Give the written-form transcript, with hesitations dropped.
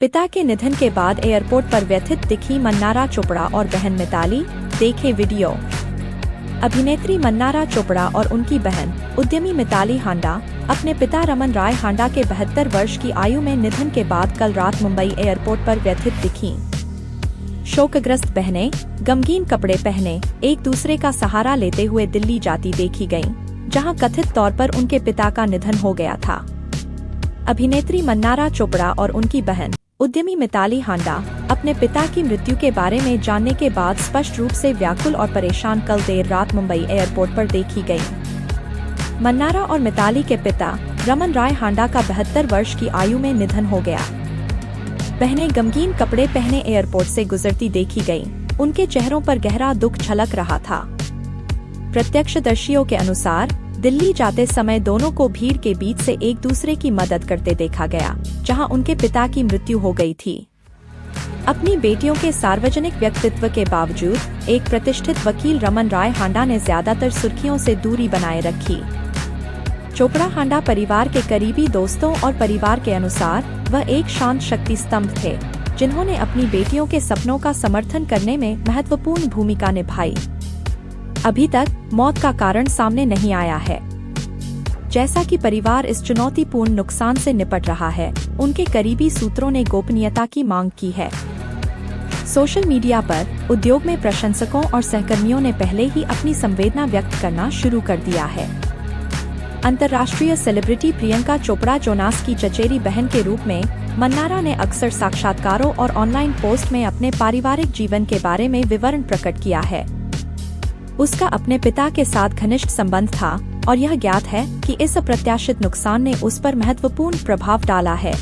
पिता के निधन के बाद एयरपोर्ट पर व्यथित दिखी मन्नारा चोपड़ा और बहन मिताली, देखे वीडियो। अभिनेत्री मन्नारा चोपड़ा और उनकी बहन उद्यमी मिताली हांडा अपने पिता रमन राय हांडा के 72 वर्ष की आयु में निधन के बाद कल रात मुंबई एयरपोर्ट पर व्यथित दिखीं। शोकग्रस्त बहनें गमगीन कपड़े पहने एक दूसरे का सहारा लेते हुए दिल्ली जाती देखी गईं, जहां कथित तौर पर उनके पिता का निधन हो गया था। अभिनेत्री मन्नारा चोपड़ा और उनकी बहन उद्यमी मिताली हांडा अपने पिता की मृत्यु के बारे में जानने के बाद स्पष्ट रूप से व्याकुल और परेशान कल देर रात मुंबई एयरपोर्ट पर देखी गईं। मन्नारा और मिताली के पिता रमन राय हांडा का 72 वर्ष की आयु में निधन हो गया। बहनें गमगीन कपड़े पहने एयरपोर्ट से गुजरती देखी गईं। उनके चेहरों पर गहरा दुख झलक रहा था। प्रत्यक्षदर्शियों के अनुसार दिल्ली जाते समय दोनों को भीड़ के बीच से एक दूसरे की मदद करते देखा गया, जहां उनके पिता की मृत्यु हो गई थी। अपनी बेटियों के सार्वजनिक व्यक्तित्व के बावजूद एक प्रतिष्ठित वकील रमन राय हांडा ने ज्यादातर सुर्खियों से दूरी बनाए रखी। चोपड़ा हांडा परिवार के करीबी दोस्तों और परिवार के अनुसार वह एक शांत शक्ति स्तंभ थे, जिन्होंने अपनी बेटियों के सपनों का समर्थन करने में महत्वपूर्ण भूमिका निभाई। अभी तक मौत का कारण सामने नहीं आया है। जैसा कि परिवार इस चुनौतीपूर्ण नुकसान से निपट रहा है, उनके करीबी सूत्रों ने गोपनीयता की मांग की है। सोशल मीडिया पर उद्योग में प्रशंसकों और सहकर्मियों ने पहले ही अपनी संवेदना व्यक्त करना शुरू कर दिया है। अंतर्राष्ट्रीय सेलिब्रिटी प्रियंका चोपड़ा जोनास की चचेरी बहन के रूप में मन्नारा ने अक्सर साक्षात्कारों और ऑनलाइन पोस्ट में अपने पारिवारिक जीवन के बारे में विवरण प्रकट किया है। उसका अपने पिता के साथ घनिष्ठ संबंध था और यह ज्ञात है कि इस अप्रत्याशित नुकसान ने उस पर महत्वपूर्ण प्रभाव डाला है।